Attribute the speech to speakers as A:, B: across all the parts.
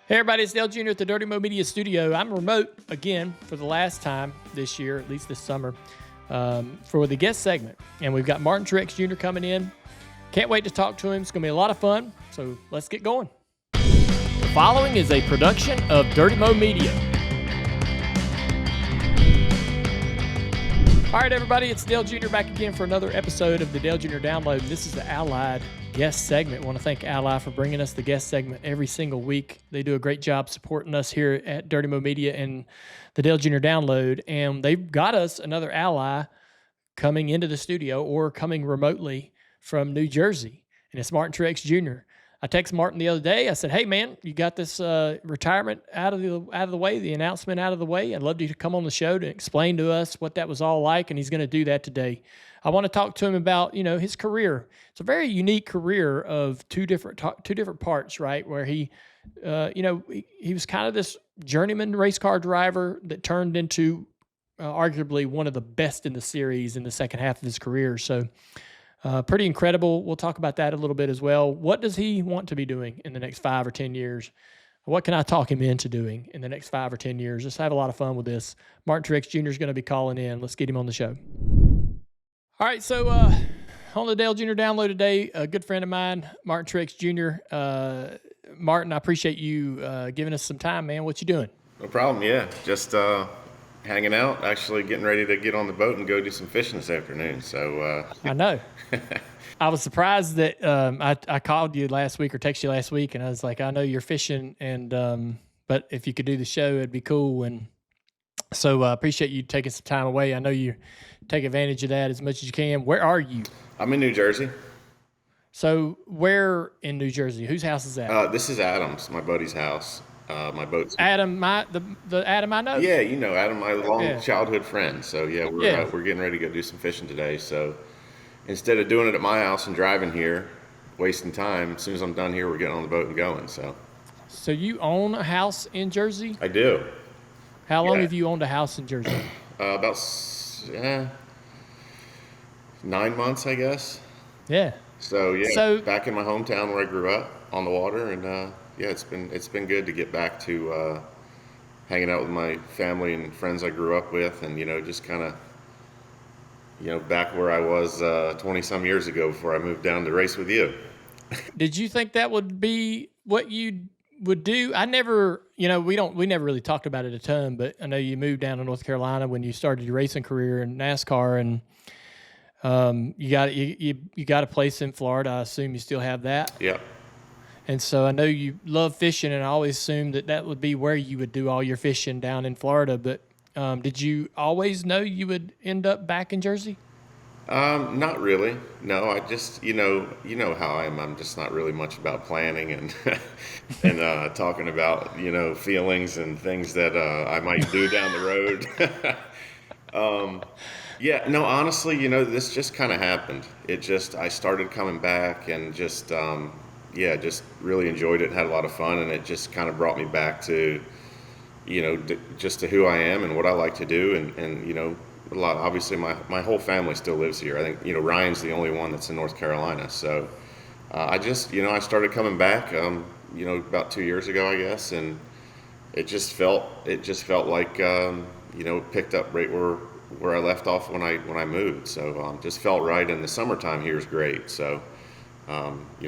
A: Hey everybody, it's Dale Jr. at the Dirty Mo Media Studio. I'm remote again for the last time this year, at least this summer, for the guest segment. And we've got Martin Truex Jr. coming in. Can't wait to talk to him. It's going to be a lot of fun, so let's get going. The following is a production of Dirty Mo Media. All right, everybody, it's Dale Jr. back again for another episode of the Dale Jr. Download. This is the Allied guest segment. I want to thank Ally for bringing us the guest segment every single week. They do a great job supporting us here at Dirty Mo Media and the Dale Jr. Download. And they've got us another ally coming into the studio or coming remotely from New Jersey. And it's Martin Truex Jr. I texted Martin the other day. I said, hey, man, you got this retirement out of the way, the announcement out of the way. I'd love you to come on the show to explain to us what that was all like, and he's going to do that today. I want to talk to him about, his career. It's a very unique career of two different parts, right? Where he was kind of this journeyman race car driver that turned into arguably one of the best in the series in the second half of his career. So pretty incredible. We'll talk about that a little bit as well. What does he want to be doing in the next 5 or 10 years? What can I talk him into doing in the next 5 or 10 years? Let's have a lot of fun with this. Martin Truex Jr. is going to be calling in. Let's get him on the show. All right, so on the Dale Jr. Download today, a good friend of mine, Martin Truex Jr. Martin, I appreciate you giving us some time, man. What you doing?
B: No problem, yeah. Just hanging out, actually getting ready to get on the boat and go do some fishing this afternoon. So
A: I know. I was surprised that I called you last week or texted you last week, and I was like, I know you're fishing, and but if you could do the show, it'd be cool. And so I appreciate you taking some time away. I know you take advantage of that as much as you can. Where are you?
B: I'm in New Jersey.
A: So where in New Jersey? Whose house is that?
B: This is Adam's, my buddy's house. My boat's
A: Adam, the Adam I know?
B: Yeah, you know Adam, my long childhood friend. So yeah, we're getting ready to go do some fishing today. So instead of doing it at my house and driving here, wasting time, as soon as I'm done here, we're getting on the boat and going. So
A: you own a house in Jersey?
B: I do.
A: How long have you owned a house in Jersey?
B: About 9 months, I guess.
A: Yeah.
B: So back in my hometown where I grew up on the water, and it's been good to get back to hanging out with my family and friends I grew up with, and just kind of back where I was 20 some years ago before I moved down to race with you.
A: Did you think that would be what you would do? I never, we never really talked about it a ton, but I know you moved down to North Carolina when you started your racing career in NASCAR, and you got a place in Florida. I assume you still have that.
B: Yeah.
A: And so I know you love fishing, and I always assumed that would be where you would do all your fishing down in Florida. But did you always know you would end up back in Jersey?
B: Not really. No, I just, you know how I am. I'm just not really much about planning and and talking about, feelings and things that I might do down the road. Yeah, no, honestly, this just kind of happened. I started coming back and just really enjoyed it, had a lot of fun, and it just kind of brought me back to, just to who I am and what I like to do, and obviously my whole family still lives here. I think, Ryan's the only one that's in North Carolina. So I started coming back, about 2 years ago, I guess, and it just felt like, picked up right where I left off when I moved. So just felt right, and the summertime here is great. So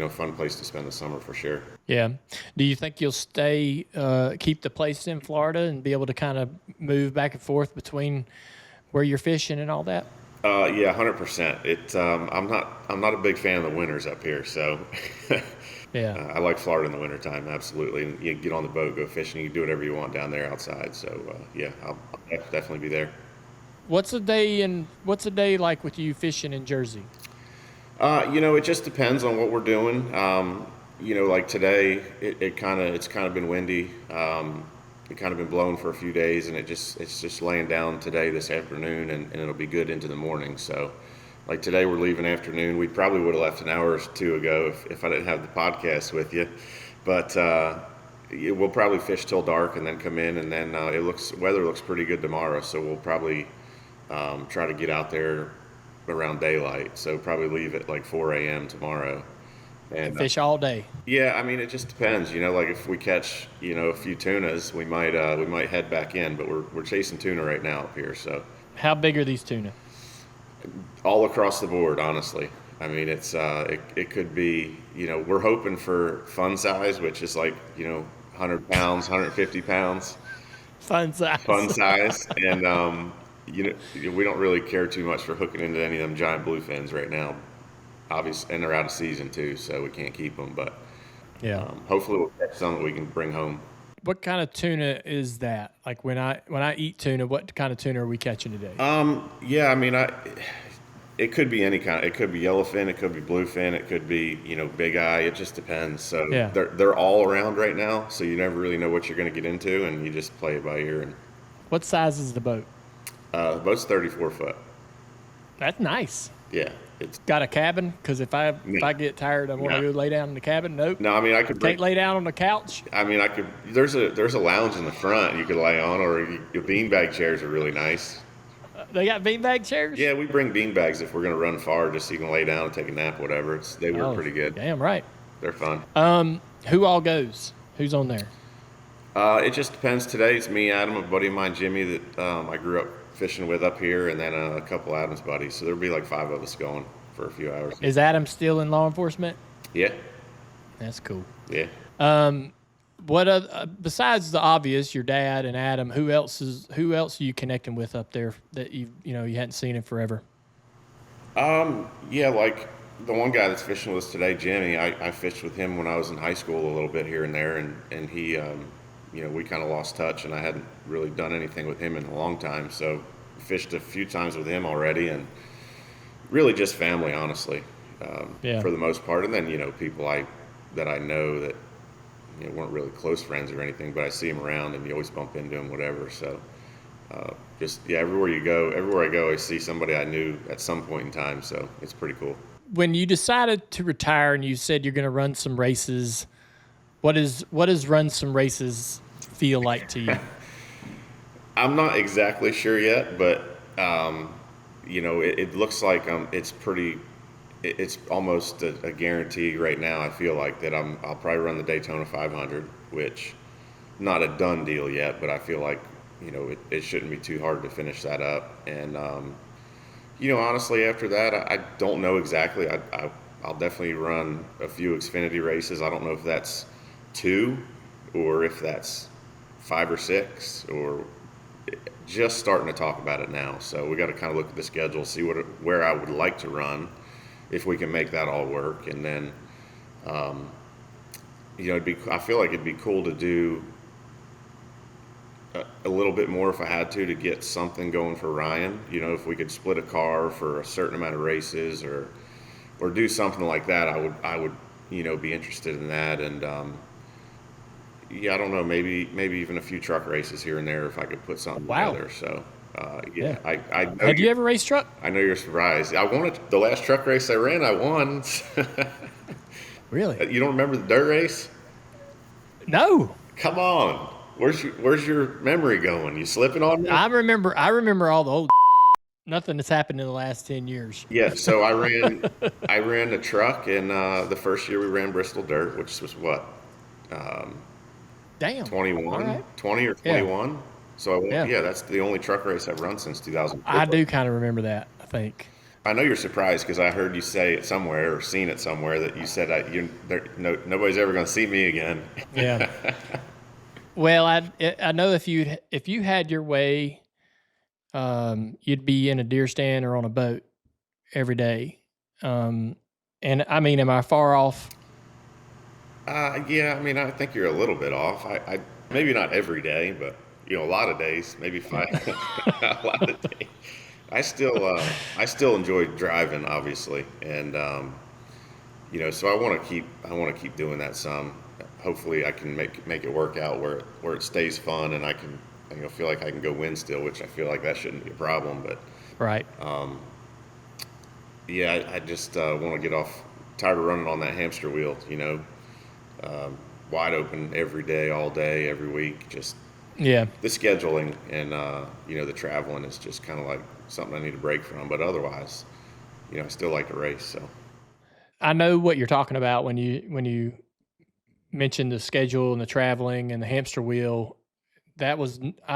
B: fun place to spend the summer for sure.
A: Yeah. Do you think you'll stay, keep the place in Florida and be able to kind of move back and forth between where you're fishing and all that?
B: Yeah, 100%. I'm not a big fan of the winters up here, so
A: yeah.
B: I like Florida in the wintertime, absolutely. And you get on the boat, go fishing, you can do whatever you want down there outside. So I'll definitely be there.
A: What's a day like with you fishing in Jersey?
B: It just depends on what we're doing. Like today, it's kind of been windy. It kind of been blowing for a few days, and it's just laying down today, this afternoon, and it'll be good into the morning. So, like today, we're leaving afternoon. We probably would have left an hour or two ago if I didn't have the podcast with you. But we'll probably fish till dark and then come in, and then weather looks pretty good tomorrow. So we'll probably try to get out there around daylight. So probably leave at like 4 a.m. tomorrow. And
A: Fish all day.
B: yeah, I mean, it just depends. Like if we catch a few tunas, we might head back in. But we're chasing tuna right now up here, so
A: How big are these tuna?
B: all across the board, honestly. I mean, it could be, we're hoping for fun size, which is like 100 pounds, 150 pounds,
A: Fun size.
B: fun size, and we don't really care too much for hooking into any of them giant bluefins right now. Obviously, and they're out of season too, so we can't keep them. But
A: Yeah.
B: hopefully, we'll catch some that we can bring home.
A: What kind of tuna is that? Like when I eat tuna, what kind of tuna are we catching today?
B: Yeah, I mean, it could be any kind. It could be yellowfin, it could be bluefin, it could be big eye. It just depends. So
A: Yeah.
B: they're all around right now. So you never really know what you're going to get into, and you just play it by ear. And
A: What size is the boat?
B: the boat's 34 foot.
A: That's nice.
B: Yeah, it's
A: Got a cabin? Because if I get tired, I want to
B: No.
A: go lay down in the cabin. Nope.
B: no. I mean, I could
A: Can't lay down on the couch.
B: I mean, I could. There's a lounge in the front you could lay on, or your beanbag chairs are really nice.
A: They got beanbag chairs.
B: Yeah, we bring beanbags if we're going to run far, just so you can lay down and take a nap, whatever. They work
A: Oh,
B: pretty good.
A: Damn right.
B: They're fun.
A: Who all goes? Who's on there?
B: It just depends. Today it's me, Adam, a buddy of mine, Jimmy, that I grew up fishing with up here, and then a couple Adam's buddies. So there'll be like 5 of us going for a few hours.
A: Is Adam still in law enforcement?
B: Yeah,
A: That's cool.
B: yeah.
A: What besides the obvious, your dad and Adam? Who else are you connecting with up there that you hadn't seen in forever?
B: Yeah, like the one guy that's fishing with us today, Jimmy. I fished with him when I was in high school a little bit here and there, and he, we kind of lost touch, and I hadn't really done anything with him in a long time. So fished a few times with him already, and really just family, honestly,
A: Yeah.
B: for the most part. And then people that I know that weren't really close friends or anything, but I see them around, and you always bump into them, whatever. So everywhere I go, I see somebody I knew at some point in time. So it's pretty cool.
A: When you decided to retire and you said you're going to run some races, what does run some races feel like to you?
B: I'm not exactly sure yet, but it looks like it's almost a guarantee right now. I feel like that I'll probably run the Daytona 500, which not a done deal yet, but I feel like it shouldn't be too hard to finish that up. And honestly, after that, I don't know exactly. I'll definitely run a few Xfinity races. I don't know if that's 2 or if that's 5 or 6, or just starting to talk about it now. So we got to kind of look at the schedule, see where I would like to run, if we can make that all work. And then, I feel like it'd be cool to do a little bit more if I had to get something going for Ryan. If we could split a car for a certain amount of races, or do something like that, I would be interested in that. And I don't know, maybe even a few truck races here and there if I could put something together. So
A: Yeah.
B: I know
A: Have you ever raced truck?
B: I know you're surprised. I won it. The last truck race I ran, I won.
A: Really?
B: You don't remember the dirt race?
A: No.
B: Come on. Where's your memory going? You slipping on me?
A: I remember all the old nothing that's happened in the last 10 years.
B: Yeah, so I ran a truck, and the first year we ran Bristol Dirt, which was what?
A: Damn.
B: 21,
A: All right.
B: 20 or 21. Yeah. So
A: Yeah.
B: That's the only truck race I've run since 2004.
A: I do kind of remember that, I think.
B: I know you're surprised because I heard you say it somewhere or seen it somewhere that you said nobody's ever going to see me again.
A: Yeah. Well, I know if you had your way, you'd be in a deer stand or on a boat every day. And I mean, am I far off?
B: Yeah, I mean, I think you're a little bit off. I maybe not every day, but a lot of days, maybe 5. A lot of days. I still enjoy driving, obviously, and so I want to keep doing that some. Hopefully, I can make it work out where it stays fun, and I can feel like I can go win still, which I feel like that shouldn't be a problem. But
A: Right.
B: yeah, I just want to get off. Tired of running on that hamster wheel, wide open every day, all day, every week. Just
A: Yeah.
B: the scheduling and the traveling is just kind of like something I need to break from. But otherwise, I still like to race. So
A: I know what you're talking about when you mentioned the schedule and the traveling and the hamster wheel. I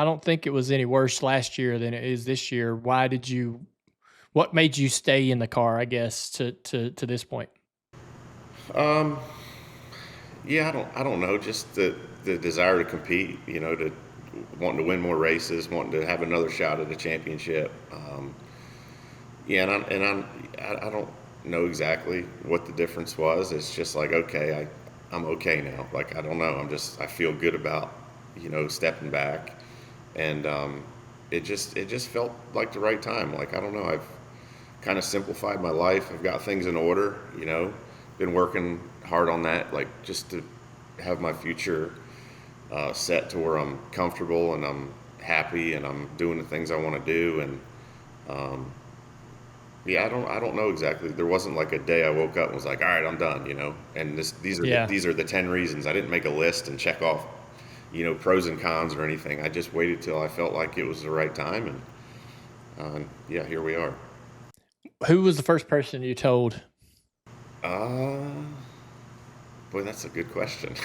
A: don't think it was any worse last year than it is this year. What made you stay in the car, I guess, to this point?
B: Um, yeah, I don't know. Just the desire to compete. To wanting to win more races, wanting to have another shot at a championship. Yeah, I don't know exactly what the difference was. It's just like, okay, I'm okay now. Like, I don't know. I feel good about, stepping back, and it just felt like the right time. Like, I don't know. I've kind of simplified my life. I've got things in order. Been working hard on that, like just to have my future set to where I'm comfortable and I'm happy and I'm doing the things I want to do. And yeah, I don't know exactly. There wasn't like a day I woke up and was like, all right, I'm done. And
A: Yeah.
B: these are the 10 reasons. I didn't make a list and check off, pros and cons or anything. I just waited till I felt like it was the right time, and yeah, here we are.
A: Who was the first person you told?
B: Uh, Boy, that's a good question.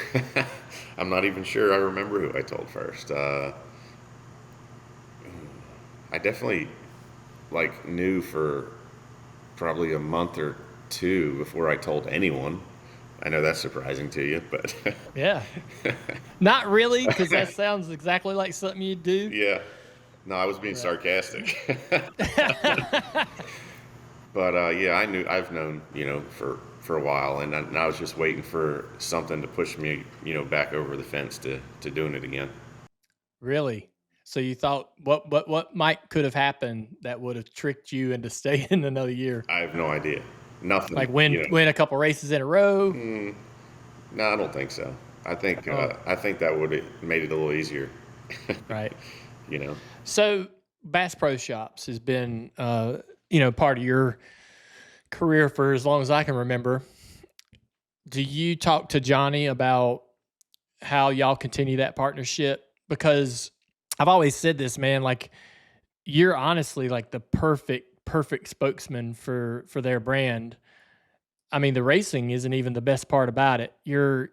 B: I'm not even sure I remember who I told first. I definitely like knew for probably a month or two before I told anyone. I know that's surprising to you, but
A: Yeah. Not really, because that sounds exactly like something you'd do.
B: yeah. No, I was being
A: Right.
B: sarcastic. But yeah, I've known, for a while, and I was just waiting for something to push me, back over the fence to doing it again.
A: Really? So you thought what might could have happened that would have tricked you into staying another year?
B: I have no idea.
A: Like
B: Nothing,
A: win a couple races in a row?
B: No, I don't think so.
A: Oh,
B: I think that would have made it a little easier.
A: right.
B: You know.
A: So Bass Pro Shops has been part of your career for as long as I can remember. Do you talk to Johnny about how y'all continue that partnership? Because I've always said this, man, like you're honestly like the perfect spokesman for their brand. I mean, the racing isn't even the best part about it. You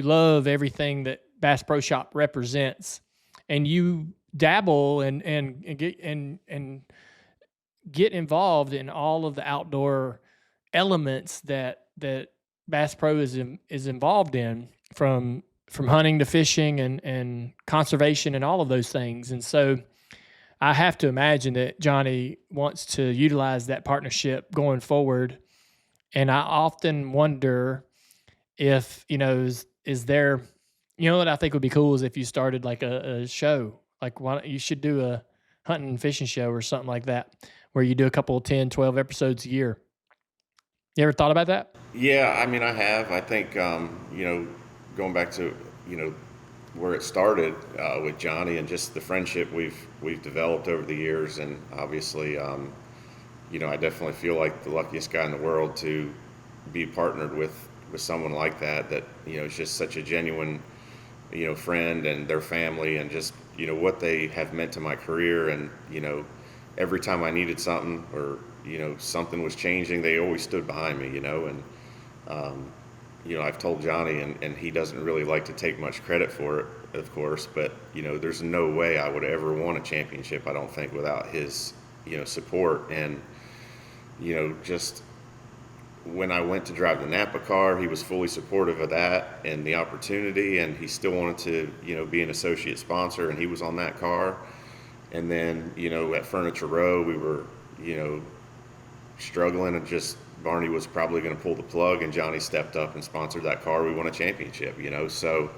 A: love everything that Bass Pro Shop represents, and you dabble and get involved in all of the outdoor elements that Bass Pro is involved in, from hunting to fishing and conservation and all of those things. And so I have to imagine that Johnny wants to utilize that partnership going forward. And I often wonder if, is there, what I think would be cool is if you started like a show, like you should do a hunting and fishing show or something like that, where you do a couple 10, 12 episodes a year. You ever thought about that?
B: Yeah, I mean, I have. I think, going back to, where it started with Johnny and just the friendship we've developed over the years, and obviously, I definitely feel like the luckiest guy in the world to be partnered with someone like that. That is just such a genuine, friend, and their family, and just what they have meant to my career, and every time I needed something, or something was changing, they always stood behind me. And um, I've told Johnny, and he doesn't really like to take much credit for it, of course, but there's no way I would ever won a championship, I don't think, without his support. And just when I went to drive the Napa car, he was fully supportive of that and the opportunity, and he still wanted to be an associate sponsor, and he was on that car. And then at Furniture Row, we were struggling, and just Barney was probably going to pull the plug, and Johnny stepped up and sponsored that car. We won a championship. So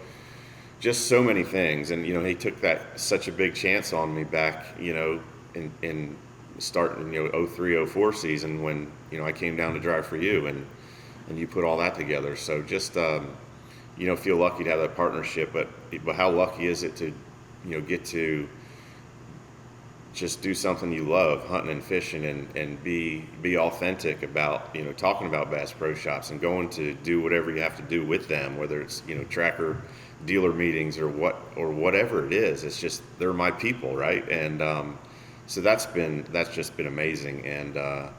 B: just so many things. And he took that such a big chance on me back in starting 03 04 season, when I came down to drive for you, and you put all that together. So just feel lucky to have that partnership. But how lucky is it to get to just do something you love, hunting and fishing, and be authentic about talking about Bass Pro Shops, and going to do whatever you have to do with them, whether it's tracker dealer meetings or whatever it is. It's just, they're my people, right? And so that's just been amazing. And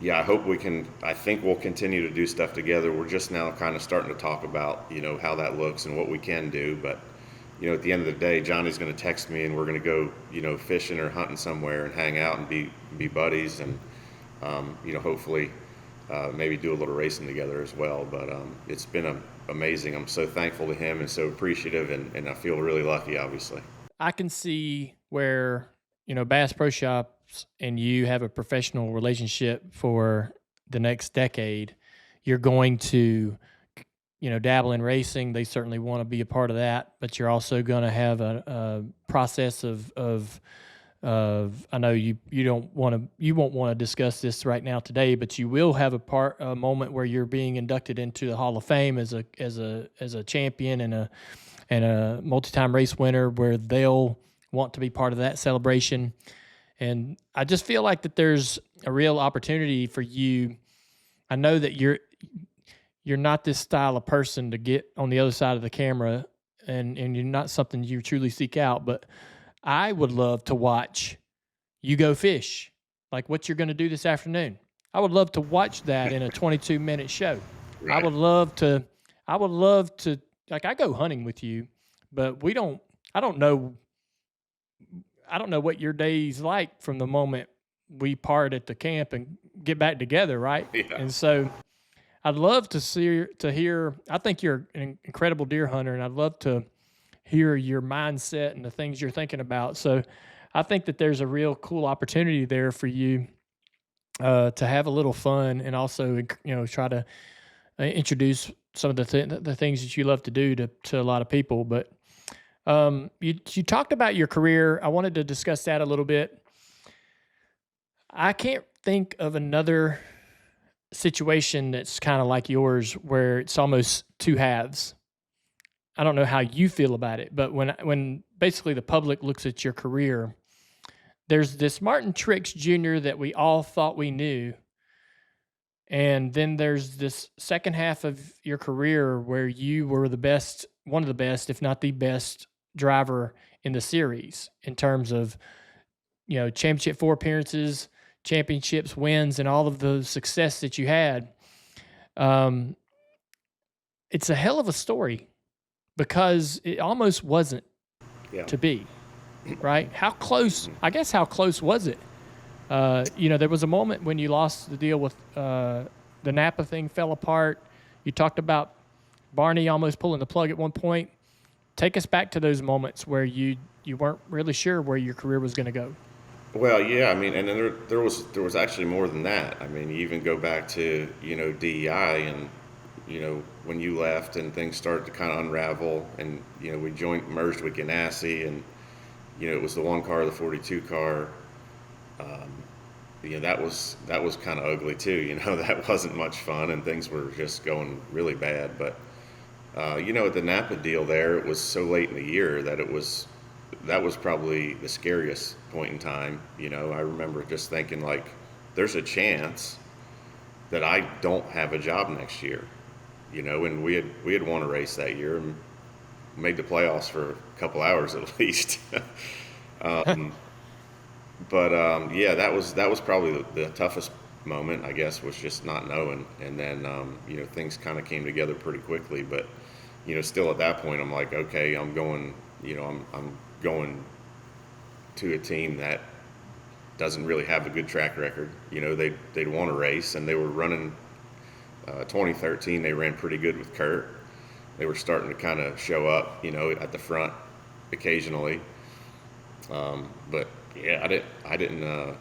B: yeah, I hope we can. I think we'll continue to do stuff together. We're just now kind of starting to talk about, how that looks and what we can do. But, at the end of the day, Johnny's going to text me and we're going to go, fishing or hunting somewhere and hang out and be buddies and, hopefully maybe do a little racing together as well. But it's been amazing. I'm so thankful to him and so appreciative, and I feel really lucky, obviously.
A: I can see where, Bass Pro Shops and you have a professional relationship for the next decade. You're going to, dabble in racing. They certainly want to be a part of that, but you're also going to have a process of I know you won't want to discuss this right now today, but you will have a moment where you're being inducted into the Hall of Fame as a champion and a multi-time race winner, where they'll want to be part of that celebration. And I just feel like that there's a real opportunity for you. I know that you're not this style of person to get on the other side of the camera, and you're not something you truly seek out, but I would love to watch you go fish, like what you're going to do this afternoon. I would love to watch that in a 22-minute show.
B: Right.
A: I would love to, like, I go hunting with you, but I don't know what your day's like from the moment we part at the camp and get back together, right?
B: Yeah.
A: And so I'd love to hear, I think you're an incredible deer hunter, and I'd love to hear your mindset and the things you're thinking about. So I think that there's a real cool opportunity there for you to have a little fun, and also, try to introduce some of the things that you love to do to a lot of people. But you talked about your career. I wanted to discuss that a little bit. I can't think of another situation that's kind of like yours, where it's almost two halves. I don't know how you feel about it, but when basically the public looks at your career, there's this Martin Truex Jr. that we all thought we knew, and then there's this second half of your career where you were one of the best, if not the best driver in the series in terms of, championship 4 appearances, championships, wins, and all of the success that you had. It's a hell of a story, because it almost wasn't to be, right? How close was it? There was a moment when you lost the deal with the Napa thing fell apart. You talked about Barney almost pulling the plug at one point. Take us back to those moments where you weren't really sure where your career was going to go.
B: Well, yeah, I mean, and then there was actually more than that. I mean, you even go back to, DEI, and, when you left and things started to kind of unravel, and, we merged with Ganassi, and, it was the one car, the 42 car. That was kind of ugly too. That wasn't much fun, and things were just going really bad. But, at the Napa deal there, it was so late in the year that that was probably the scariest point in time. I remember just thinking, like, there's a chance that I don't have a job next year. And we had won a race that year and made the playoffs for a couple hours at least. Yeah, that was probably the toughest moment, I guess, was just not knowing. And then things kind of came together pretty quickly. But still at that point, I'm like, okay, I'm going. I'm going to a team that doesn't really have a good track record. They'd won a race, and they were running. 2013, they ran pretty good with Kurt. They were starting to kind of show up, at the front occasionally. But yeah, I didn't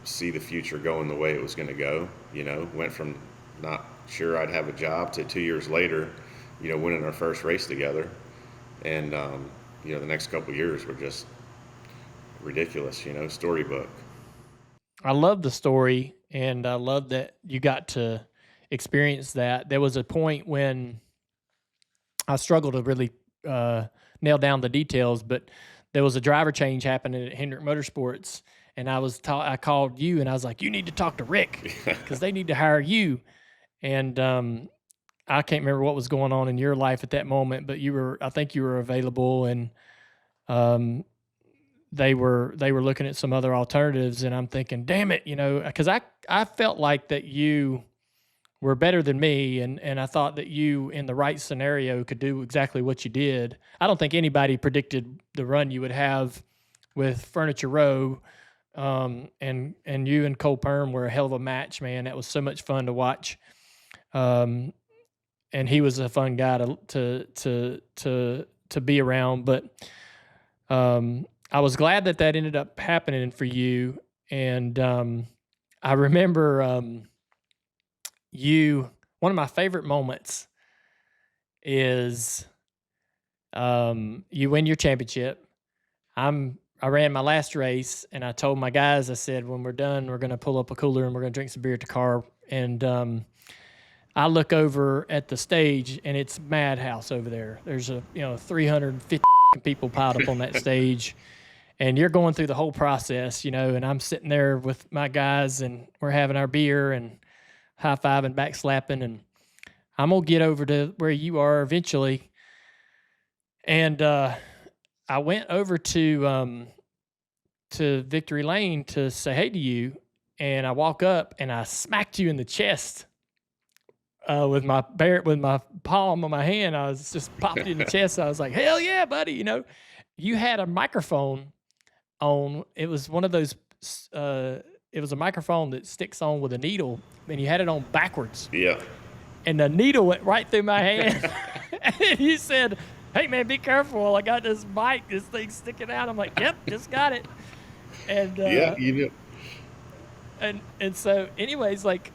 B: see the future going the way it was going to go. Went from not sure I'd have a job to 2 years later, winning our first race together. And, the next couple of years were just ridiculous, storybook.
A: I love the story, and I love that you got to experience that. There was a point when I struggled to really nail down the details, but there was a driver change happening at Hendrick Motorsports, and I called you, and I was like, you need to talk to Rick, because they need to hire you. And I can't remember what was going on in your life at that moment, but I think you were available, and they were looking at some other alternatives, and I'm thinking, damn it, because I felt like that you were better than me, and I thought that you, in the right scenario, could do exactly what you did. I don't think anybody predicted the run you would have with Furniture Row, and you and Cole Pearn were a hell of a match, man. That was so much fun to watch. And he was a fun guy to be around. But I was glad that ended up happening for you. And I remember one of my favorite moments is you win your championship. I ran my last race, and I told my guys, I said, when we're done, we're going to pull up a cooler and we're going to drink some beer at the car. And I look over at the stage, and it's madhouse over there. There's 350 people piled up on that stage, and you're going through the whole process, and I'm sitting there with my guys, and we're having our beer and high-fiving, back-slapping, and I'm going to get over to where you are eventually. And I went over to Victory Lane to say hey to you, and I walk up and I smacked you in the chest with my palm on my hand. I was just popped you in the chest. I was like, hell yeah, buddy. You had a microphone on. It was one of those, it was a microphone that sticks on with a needle, and you had it on backwards.
B: Yeah.
A: And the needle went right through my hand. And you said, hey, man, be careful. I got this mic, this thing's sticking out. I'm like, yep, just got it. And
B: yeah, you do.
A: And so, anyways, like,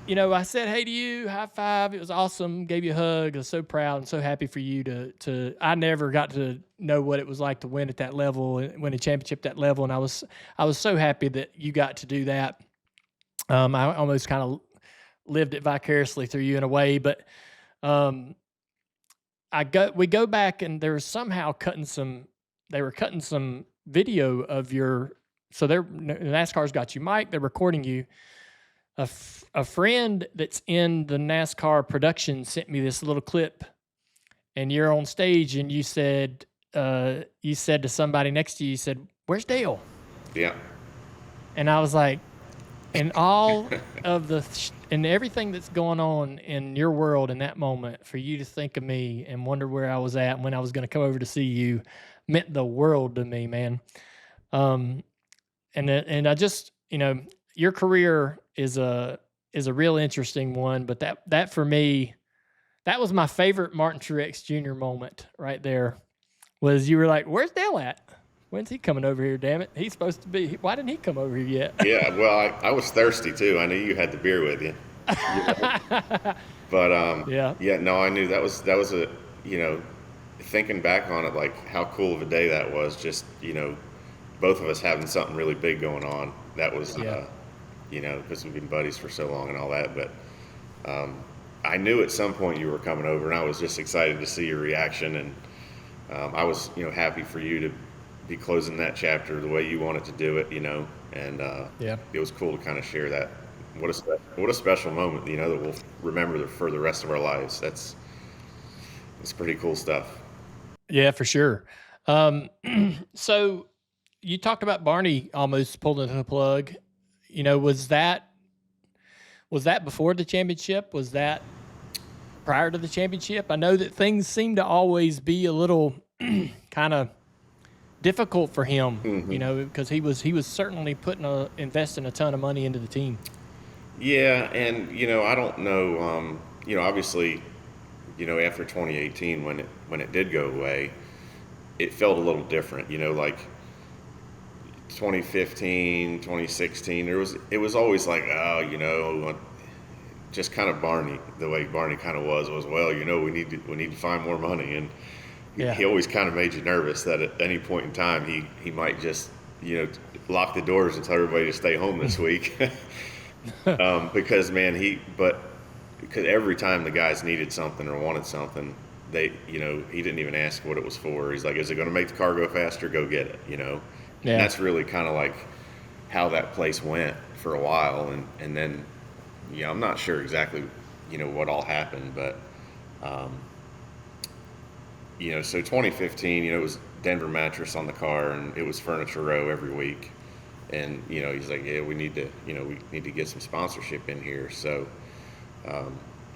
A: I said hey to you, high five. It was awesome. Gave you a hug. I was so proud and so happy for you to. I never got to know what it was like to win at that level, win a championship at that level, and I was so happy that you got to do that. I almost kind of lived it vicariously through you in a way, but we go back, and they were somehow cutting some video of your. So NASCAR's got you mic. They're recording you. A friend that's in the NASCAR production sent me this little clip, and you're on stage, and you said to somebody next to you, you said, "Where's Dale?"
B: Yeah.
A: And I was like, and all of and everything that's going on in your world in that moment, for you to think of me and wonder where I was at and when I was going to come over to see you, meant the world to me, man. And I just, your career is a real interesting one, but that for me, that was my favorite Martin Truex Jr. moment right there. Was you were like, "Where's Dale at? When's he coming over here? Damn it, he's supposed to be. Why didn't he come over here yet?"
B: Yeah, well, I was thirsty too. I knew you had the beer with you. But yeah, no, I knew that was a thinking back on it, like how cool of a day that was. Just both of us having something really big going on. That was because we've been buddies for so long and all that. But I knew at some point you were coming over, and I was just excited to see your reaction, and I was happy for you to be closing that chapter the way you wanted to do it, and it was cool to kind of share that. What a special moment, that we'll remember for the rest of our lives. It's pretty cool stuff. Yeah,
A: for sure. So you talked about Barney almost pulling the plug. Was that before the championship? Was that prior to the championship? I know that things seem to always be a little kind of difficult for him, because he was certainly investing a ton of money into the team.
B: Yeah, and I don't know. Obviously, after 2018, when it did go away, it felt a little different. Like 2015, 2016, it was always like, just kind of Barney, the way Barney kind of was, well, we need to find more money, and he always kind of made you nervous that at any point in time he might just lock the doors and tell everybody to stay home this week. Because because every time the guys needed something or wanted something, he didn't even ask what it was for. He's like, is it going to make the car go faster? Go get it, And that's really kind of like how that place went for a while. And then, I'm not sure exactly, what all happened, but so 2015, it was Denver mattress on the car, and it was Furniture Row every week. And, he's like, yeah, we need to get some sponsorship in here. So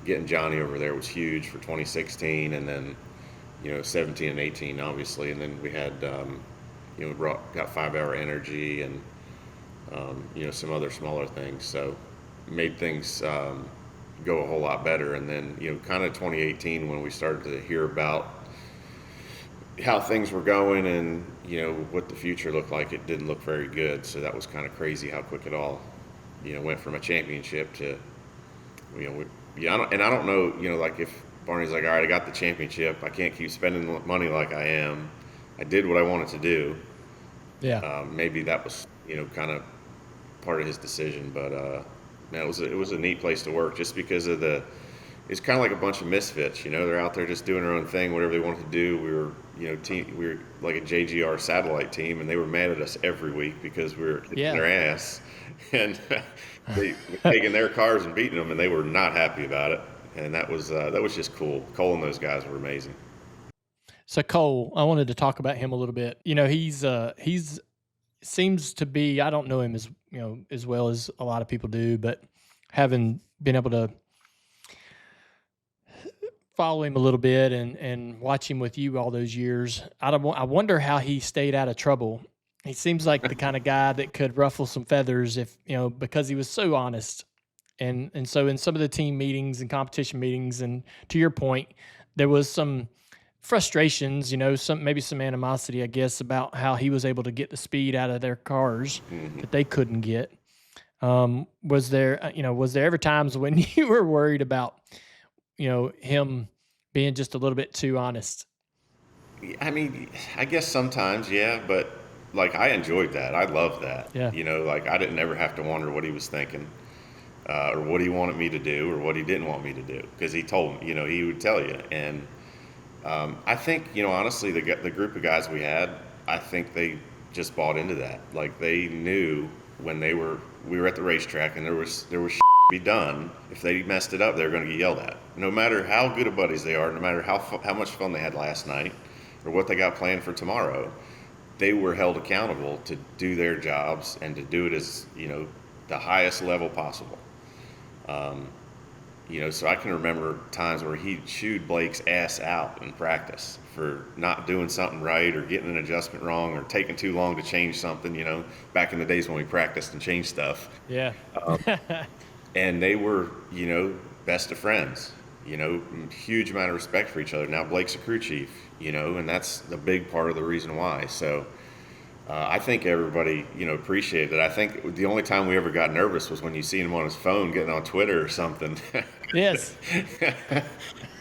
B: getting Johnny over there was huge for 2016, and then, 17 and 18, obviously. And then we had, got 5 Hour Energy and, some other smaller things. So made things go a whole lot better. And then, kind of 2018 when we started to hear about how things were going and, what the future looked like, it didn't look very good. So that was kind of crazy how quick it all, went from a championship to, I don't know, like if Barney's like, all right, I got the championship. I can't keep spending money like I am. I did what I wanted to do.
A: Yeah.
B: Maybe that was, kind of part of his decision, but man, it was a neat place to work just because of it's kind of like a bunch of misfits, they're out there just doing their own thing, whatever they wanted to do. We were, we were like a JGR satellite team, and they were mad at us every week because we were kicking their ass, and they were taking their cars and beating them, and they were not happy about it. And that was just cool. Cole and those guys were amazing.
A: So Cole, I wanted to talk about him a little bit. He's seems to be, I don't know him as well as a lot of people do, but having been able to follow him a little bit and watch him with you all those years, I wonder how he stayed out of trouble. He seems like the kind of guy that could ruffle some feathers if, because he was so honest. And so in some of the team meetings and competition meetings, and to your point, there was some frustrations, maybe some animosity, I guess, about how he was able to get the speed out of their cars that they couldn't get. Was there ever times when you were worried about, him being just a little bit too honest?
B: I mean, I guess sometimes, yeah, but like I enjoyed that. I loved that.
A: Yeah.
B: Like I didn't ever have to wonder what he was thinking, or what he wanted me to do, or what he didn't want me to do, because he told me, he would tell you. And I think, honestly, the group of guys we had, I think they just bought into that. Like they knew when we were at the racetrack and there was to be done. If they messed it up, they were going to get yelled at. No matter how good of buddies they are, no matter how much fun they had last night or what they got planned for tomorrow, they were held accountable to do their jobs and to do it as, the highest level possible. So I can remember times where he chewed Blake's ass out in practice for not doing something right or getting an adjustment wrong or taking too long to change something, back in the days when we practiced and changed stuff.
A: Yeah.
B: And they were, best of friends, huge amount of respect for each other. Now Blake's a crew chief, and that's the big part of the reason why. So I think everybody, appreciated it. I think the only time we ever got nervous was when you seen him on his phone getting on Twitter or something.
A: Yes.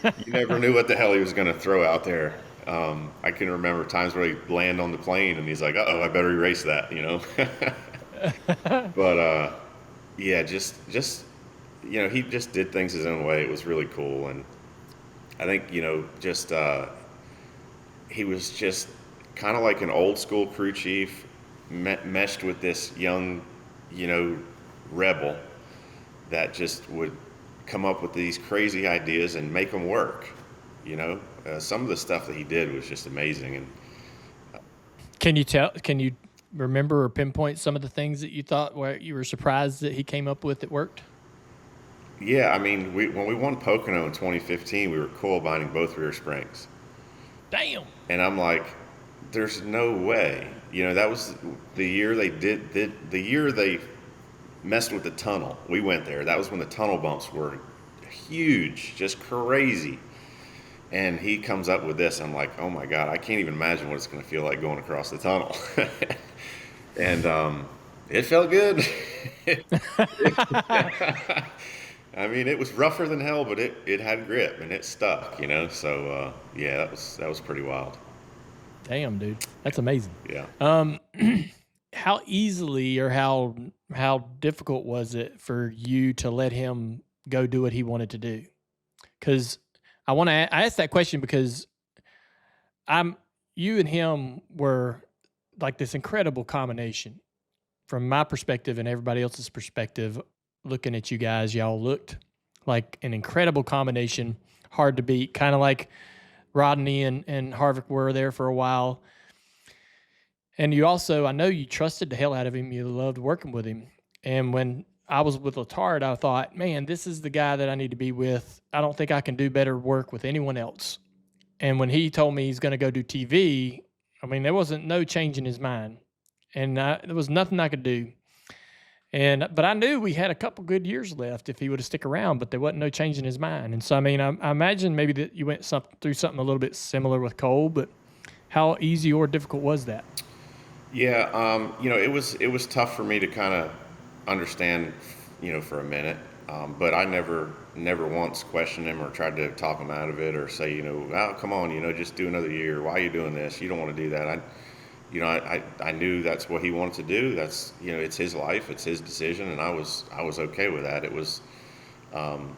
B: You never knew what the hell he was going to throw out there. I can remember times where he'd land on the plane and he's like, uh-oh, I better erase that, But, yeah, just he just did things his own way. It was really cool. And I think, he was just kind of like an old school crew chief meshed with this young, rebel that just would come up with these crazy ideas and make them work. Some of the stuff that he did was just amazing. And
A: can you remember or pinpoint some of the things that you thought where you were surprised that he came up with that worked?
B: Yeah, I mean, when we won Pocono in 2015, we were coil binding both rear springs.
A: Damn.
B: And I'm like, there's no way. That was the year they the year they messed with the tunnel. We went there. That was when the tunnel bumps were huge, just crazy. And he comes up with this. I'm like, oh my God, I can't even imagine what it's going to feel like going across the tunnel. And it felt good. I mean, it was rougher than hell, but it had grip and it stuck, So yeah, that was pretty wild.
A: Damn, dude, that's amazing.
B: Yeah.
A: How easily or how difficult was it for you to let him go do what he wanted to do? Because I asked that question because you and him were like this incredible combination. From my perspective and everybody else's perspective, looking at you guys, y'all looked like an incredible combination, hard to beat, kind of like Rodney and Harvick were there for a while. And you also, I know you trusted the hell out of him. You loved working with him. And when I was with Letard, I thought, man, this is the guy that I need to be with. I don't think I can do better work with anyone else. And when he told me he's going to go do TV, I mean, there wasn't no change in his mind. And there was nothing I could do. But I knew we had a couple good years left if he would have stick around, but there wasn't no change in his mind. And so, I mean, I imagine maybe that you went through something a little bit similar with Cole, but how easy or difficult was that?
B: Yeah, it was tough for me to kind of understand, for a minute. But I never once questioned him or tried to talk him out of it or say, oh, come on, just do another year. Why are you doing this? You don't want to do that. I knew that's what he wanted to do. That's, it's his life, it's his decision, and I was okay with that. It was kind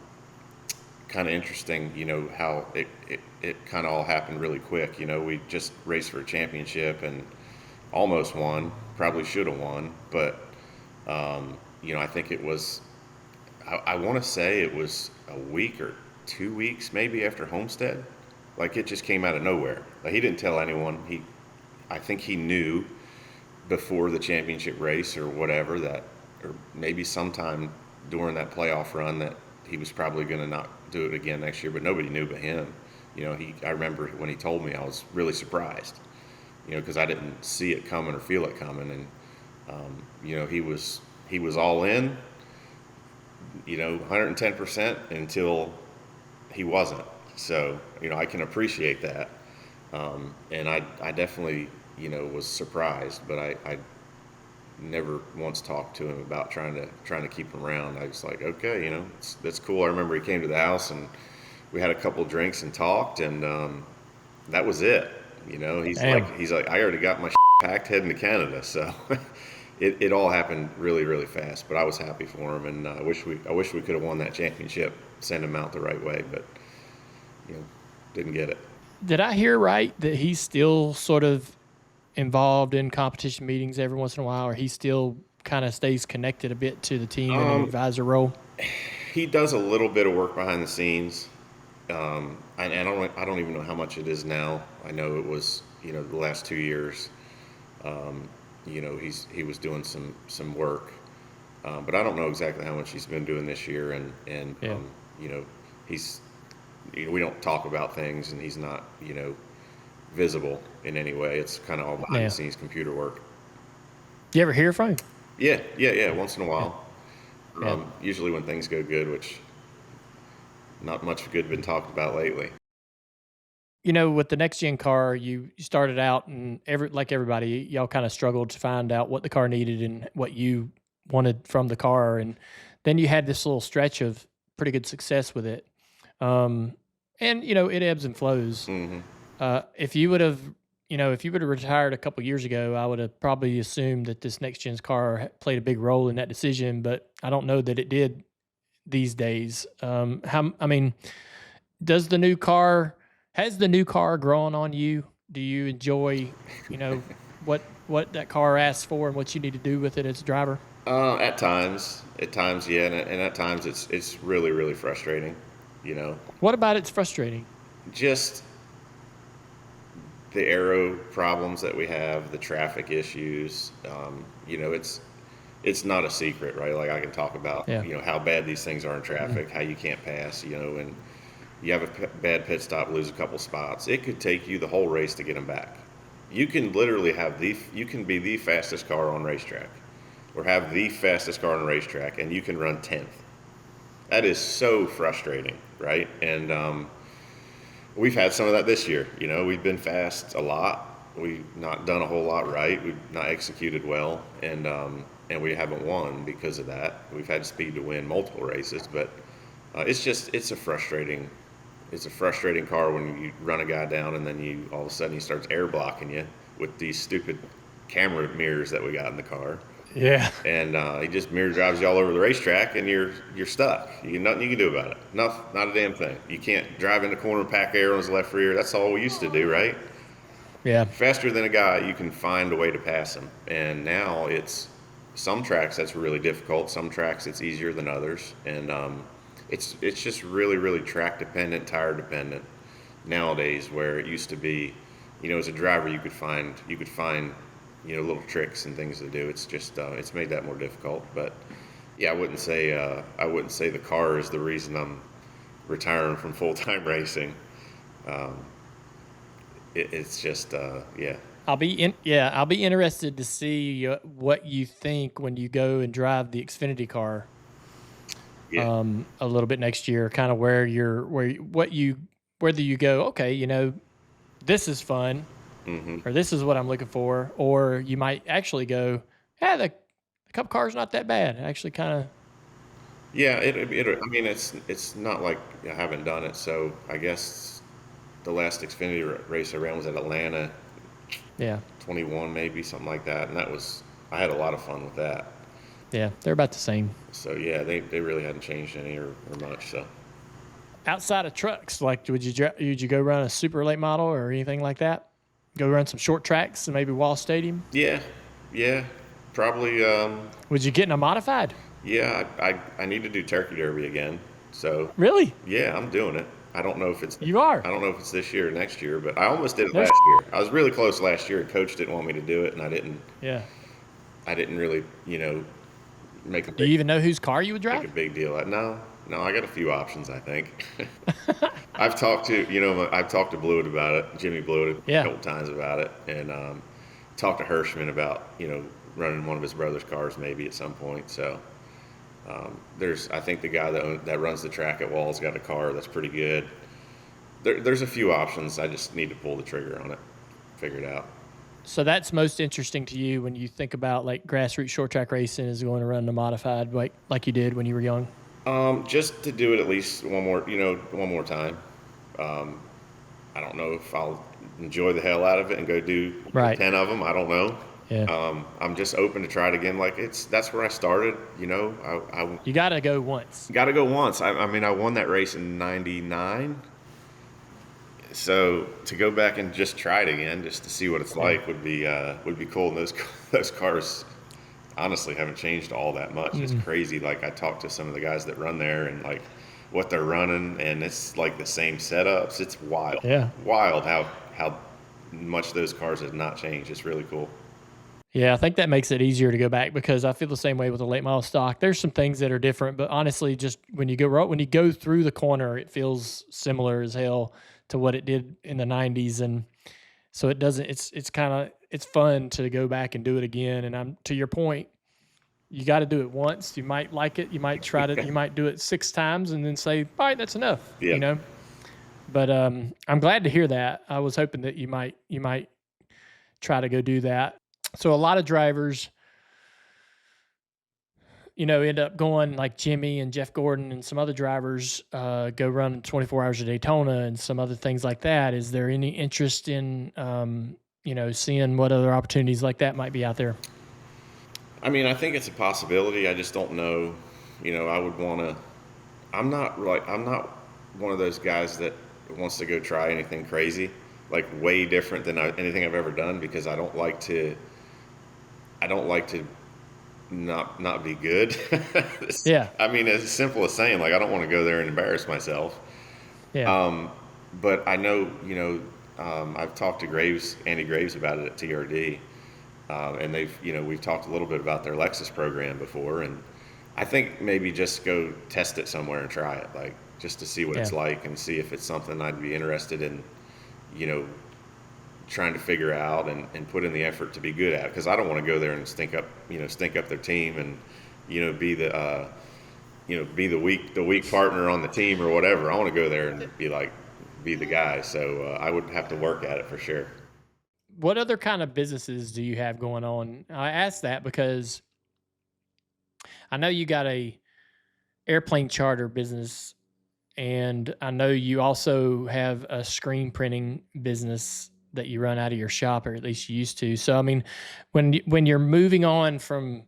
B: of interesting, how it kind of all happened really quick. We just raced for a championship and almost won, probably should have won, but I think it was, I want to say it was a week or 2 weeks maybe after Homestead. Like, it just came out of nowhere. Like, he didn't tell anyone. I think he knew before the championship race or whatever that, or maybe sometime during that playoff run, that he was probably going to not do it again next year, but nobody knew but him. I remember when he told me, I was really surprised, because I didn't see it coming or feel it coming. And, he was all in, 110% until he wasn't. So, I can appreciate that. And I definitely, was surprised, but I never once talked to him about trying to keep him around. I was like, okay, that's cool. I remember he came to the house and we had a couple drinks and talked, and that was it. He's like, I already got my packed heading to Canada. So it all happened really, really fast, but I was happy for him, and I wish we could have won that championship, send him out the right way, but didn't get it.
A: Did I hear right that he's still sort of involved in competition meetings every once in a while, or he still kind of stays connected a bit to the team in an advisor role?
B: He does a little bit of work behind the scenes. And I don't even know how much it is now. I know it was, the last 2 years. He was doing some work, but I don't know exactly how much he's been doing this year. And he's, we don't talk about things, and he's not, visible in any way. It's kind of all behind the scenes computer work.
A: You ever hear from him?
B: Yeah. Once in a while.
A: Yeah.
B: Usually when things go good, which not much good been talked about lately.
A: With the next gen car, you started out, and like everybody, y'all kind of struggled to find out what the car needed and what you wanted from the car, and then you had this little stretch of pretty good success with it. And it ebbs and flows.
B: Mm-hmm.
A: If you would have retired a couple years ago, I would have probably assumed that this next gen's car played a big role in that decision, but I don't know that it did these days. Has the new car grown on you? Do you enjoy, what that car asks for and what you need to do with it as a driver?
B: At times, yeah, and at times it's really, really frustrating.
A: What about it's frustrating?
B: Just the aero problems that we have, the traffic issues. It's not a secret, right? Like, I can talk about, how bad these things are in traffic, how you can't pass, and you have a bad pit stop, lose a couple spots. It could take you the whole race to get them back. You can literally you can be the fastest car on racetrack, or have the fastest car on racetrack, and you can run 10th. That is so frustrating, right? And we've had some of that this year. We've been fast a lot. We've not done a whole lot right. We've not executed well, and we haven't won because of that. We've had speed to win multiple races, but it's a frustrating car when you run a guy down and then all of a sudden he starts air blocking you with these stupid camera mirrors that we got in the car.
A: Yeah.
B: And he just mirror drives you all over the racetrack, and you're stuck. Nothing you can do about it. Not a damn thing. You can't drive in the corner and pack air on his left rear. That's all we used to do, right?
A: Yeah.
B: Faster than a guy, you can find a way to pass him. And now it's some tracks that's really difficult. Some tracks it's easier than others. And it's just really, really track dependent, tire dependent. nowadays, where it used to be, as a driver you could find little tricks and things to do. It's just it's made that more difficult. But yeah, I wouldn't say the car is the reason I'm retiring from full time racing. Um, it's just yeah.
A: I'll be interested to see what you think when you go and drive the Xfinity car
B: Yeah.
A: a little bit next year, kind of whether you go, okay, this is fun,
B: Hmm.
A: or this is what I'm looking for, or you might actually go, yeah, the Cup car's not that bad. Actually, kind of,
B: Yeah, I mean, it's not like I haven't done it. So I guess the last Xfinity race I ran was at Atlanta,
A: yeah,
B: 21 maybe, something like that, and I had a lot of fun with that.
A: yeah, they're about the same.
B: So yeah, they really hadn't changed any or much. So
A: Outside of trucks, like would you go run a super late model or anything like that? Go run some short tracks and maybe Wall Stadium.
B: yeah, yeah, probably.
A: Would you get in a modified?
B: Yeah, I need to do Turkey Derby again. So
A: Really?
B: yeah, I'm doing it. I don't know if it's
A: You are.
B: I don't know if it's this year or next year, but I almost did it
A: There's
B: last year. I was really close last year. Coach didn't want me to do it, and
A: yeah.
B: I didn't really make a
A: Do you even know whose car you would
B: make
A: drive?
B: a big deal. No, no, I got a few options. I think I've talked to Blewett about it, Jimmy Blewett a
A: Yeah.
B: couple times about it, and talked to Hirschman about running one of his brother's cars maybe at some point. So I think the guy that runs the track at Wall's got a car that's pretty good. There's a few options. I just need to pull the trigger on it, figure it out.
A: So that's most interesting to you when you think about like grassroots short track racing is going to run the modified like you did when you were young.
B: Just to do it at least one more time. Um, I don't know if I'll enjoy the hell out of it and go do
A: Right.
B: 10 of them. I don't know.
A: Yeah.
B: I'm just open to try it again. Like that's where I started. I
A: You got to go once.
B: got to go once. I mean, I won that race in '99. So to go back and just try it again, just to see what it's
A: Yeah.
B: like, would be cool. And those cars honestly haven't changed all that much. It's crazy. Like I talked to some of the guys that run there and like what they're running, and it's like the same setups. It's wild,
A: Yeah.
B: wild how much those cars have not changed. It's really cool.
A: Yeah, I think that makes it easier to go back because I feel the same way with the late model stock. There's some things that are different, but honestly, just when you go through the corner, it feels similar as hell to what it did in the '90s, and so it doesn't. It's fun to go back and do it again. And I'm to your point, you got to do it once. You might like it. You might try to. You might do it 6 times and then say, "All right, that's enough."
B: Yeah.
A: But I'm glad to hear that. I was hoping that you might try to go do that. So a lot of drivers, end up going like Jimmy and Jeff Gordon and some other drivers go run 24 hours of Daytona and some other things like that. Is there any interest in, seeing what other opportunities like that might be out there?
B: I mean, I think it's a possibility. I just don't know. I would want to. I'm not one of those guys that wants to go try anything crazy, like way different than anything I've ever done, because I don't like to. I don't like to not be good.
A: Yeah,
B: I mean, it's as simple as saying like I don't want to go there and embarrass myself.
A: yeah,
B: But I know, I've talked to Andy Graves about it at TRD, and we've talked a little bit about their Lexus program before, and I think maybe just go test it somewhere and try it, like just to see what
A: yeah,
B: it's like and see if it's something I'd be interested in, you know, trying to figure out and put in the effort to be good at. Because I don't want to go there and stink up their team and, be the weak partner on the team or whatever. I want to go there and be the guy. So I would have to work at it for sure.
A: What other kind of businesses do you have going on? I asked that because I know you got a airplane charter business, and I know you also have a screen printing business that you run out of your shop, or at least you used to. So, I mean, when you're moving on from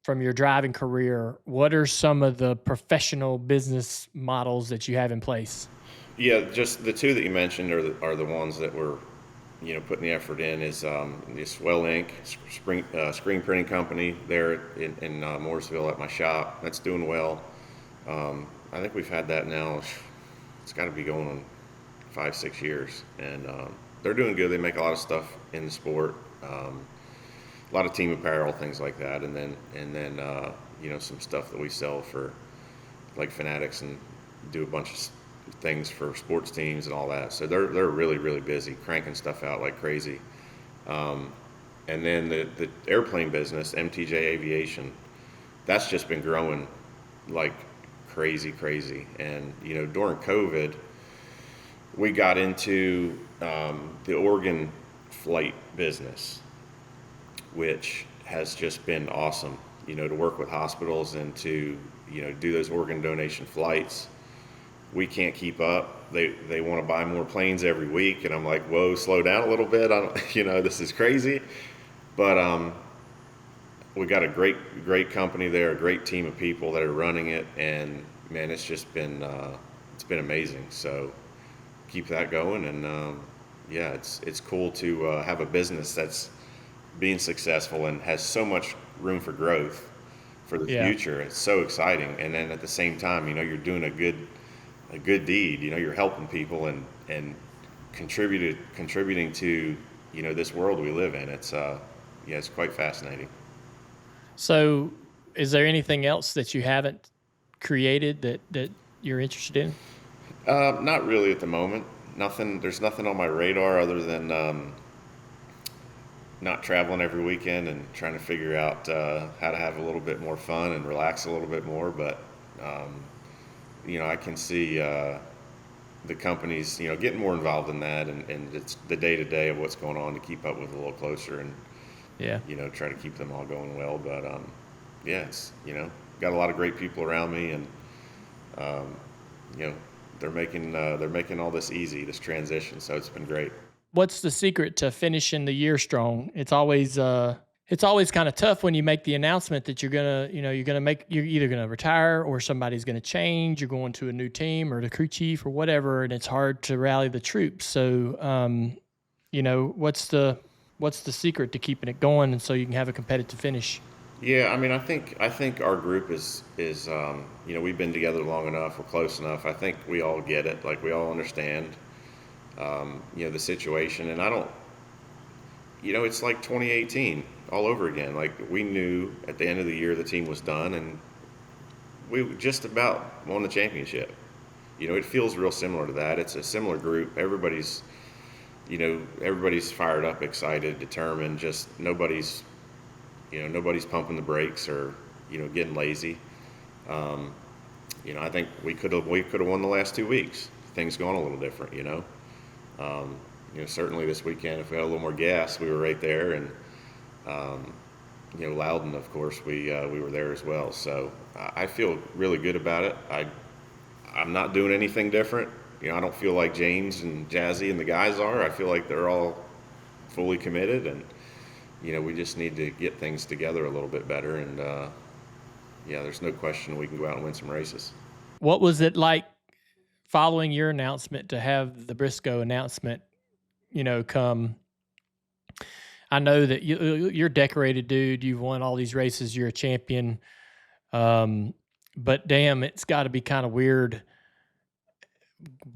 A: your driving career, what are some of the professional business models that you have in place?
B: Yeah, just the two that you mentioned are the ones that we're putting the effort in. Is the Swell Inc. Screen printing company there in Mooresville at my shop. That's doing well. I think we've had that now. It's got to be going on 5, 6 years, and they're doing good. They make a lot of stuff in the sport, a lot of team apparel, things like that, and then some stuff that we sell for like Fanatics and do a bunch of things for sports teams and all that. So they're really, really busy cranking stuff out like crazy. And then the airplane business, MTJ Aviation, that's just been growing like crazy. And during COVID, we got into the organ flight business, which has just been awesome. To work with hospitals and to do those organ donation flights. We can't keep up. They want to buy more planes every week, and I'm like, whoa, slow down a little bit. This is crazy. But we got a great company there, a great team of people that are running it, and man, it's just been amazing. So keep that going, and it's cool to have a business that's being successful and has so much room for growth for the future. It's so exciting, and then at the same time, you're doing a good deed. You're helping people and contributing to this world we live in. It's quite fascinating.
A: So, is there anything else that you haven't created that you're interested in?
B: Not really at the moment. Nothing. There's nothing on my radar other than not traveling every weekend and trying to figure out how to have a little bit more fun and relax a little bit more. But I can see the companies getting more involved in that, and it's the day-to-day of what's going on to keep up with a little closer and try to keep them all going well. But it's got a lot of great people around me, and they're making all this easy, this transition, so it's been great.
A: What's the secret to finishing the year strong? It's always kind of tough when you make the announcement that you're either gonna retire or somebody's gonna change, you're going to a new team or the crew chief or whatever, and it's hard to rally the troops. So, what's the secret to keeping it going and so you can have a competitive finish?
B: Yeah, I mean, I think our group is we've been together long enough, we're close enough. I think we all get it, like we all understand the situation, and I don't, it's like 2018 all over again. Like, we knew at the end of the year the team was done, and we just about won the championship. It feels real similar to that. It's a similar group. Everybody's fired up, excited, determined. Just nobody's pumping the brakes or getting lazy. I think we could have won the last 2 weeks. Things gone a little different. Certainly this weekend, if we had a little more gas, we were right there, and Loudon, of course, we were there as well. So I feel really good about it. I'm not doing anything different. I don't feel like James and Jazzy and the guys are. I feel like they're all fully committed, and we just need to get things together a little bit better. And there's no question we can go out and win some races.
A: What was it like following your announcement to have the Briscoe announcement, come? I know that you're a decorated dude. You've won all these races. You're a champion. But damn, it's got to be kind of weird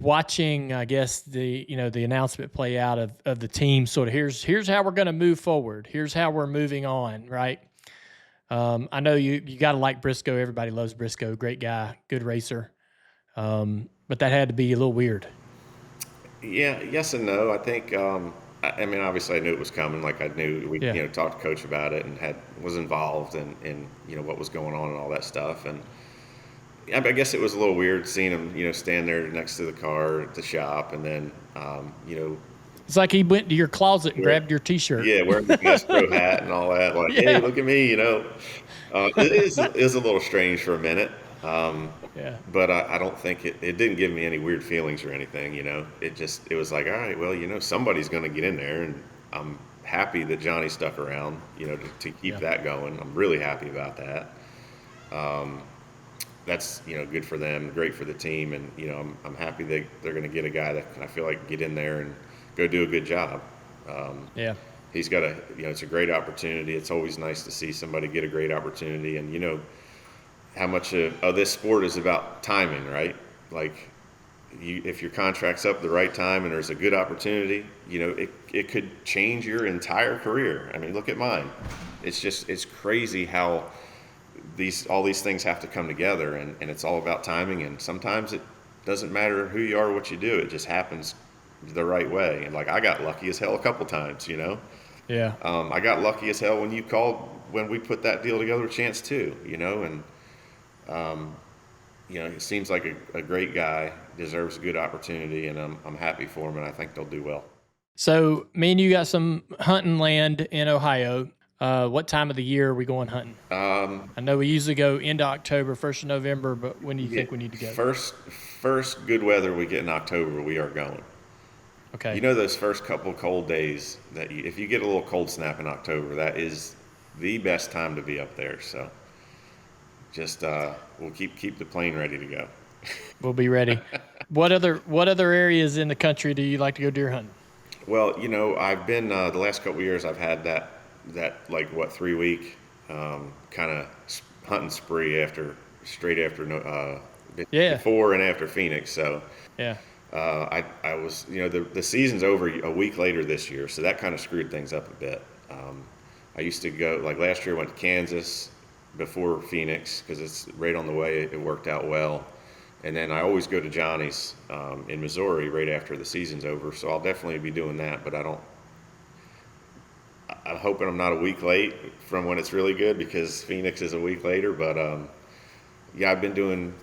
A: watching, I guess, the announcement play out of the team. Sort of here's how we're going to move forward. Here's how we're moving on, right? I know you got to like Briscoe. Everybody loves Briscoe. Great guy, good racer. But that had to be a little weird.
B: Yeah, yes and no. I think, I mean, obviously I knew it was coming. Like, I knew we, talked to Coach about it and was involved in what was going on and all that stuff. And I guess it was a little weird seeing him, stand there next to the car at the shop, and then,
A: It's like he went to your closet and grabbed your T-shirt.
B: Yeah, wearing the Astro hat and all that. Like, hey, look at me, It is a little strange for a minute. But I don't think it didn't give me any weird feelings or anything, It was like, all right, well, somebody's going to get in there, and I'm happy that Johnny stuck around, to keep that going. I'm really happy about that. That's, good for them, great for the team, and, I'm happy they're going to get a guy that I feel like get in there and go do a good job. He's got it's a great opportunity. It's always nice to see somebody get a great opportunity, and how much of this sport is about timing, right? Like, if your contract's up at the right time and there's a good opportunity, it could change your entire career. I mean, look at mine. It's crazy how all these things have to come together, and it's all about timing. And sometimes it doesn't matter who you are or what you do. It just happens the right way. And like, I got lucky as hell a couple times,
A: Yeah.
B: I got lucky as hell when you called, when we put that deal together with Chance too, and he seems like a great guy, deserves a good opportunity, and I'm happy for him, and I think they'll do well.
A: So me and you got some hunting land in Ohio. What time of the year are we going hunting? I know we usually go into October, 1st of November, but when do you think we need to go?
B: First good weather we get in October, we are going.
A: Okay.
B: Those first couple cold days if you get a little cold snap in October, that is the best time to be up there. So just we'll keep the plane ready to go.
A: We'll be ready. What other areas in the country do you like to go deer hunting?
B: Well, I've been the last couple of years. I've had that 3-week kind of hunting spree straight after before and after Phoenix. So
A: yeah.
B: I was, the season's over a week later this year, so that kind of screwed things up a bit. I used to go, like last year I went to Kansas before Phoenix because it's right on the way. It worked out well. And then I always go to Johnny's in Missouri right after the season's over, so I'll definitely be doing that, but I'm hoping I'm not a week late from when it's really good because Phoenix is a week later. But yeah, I've been doing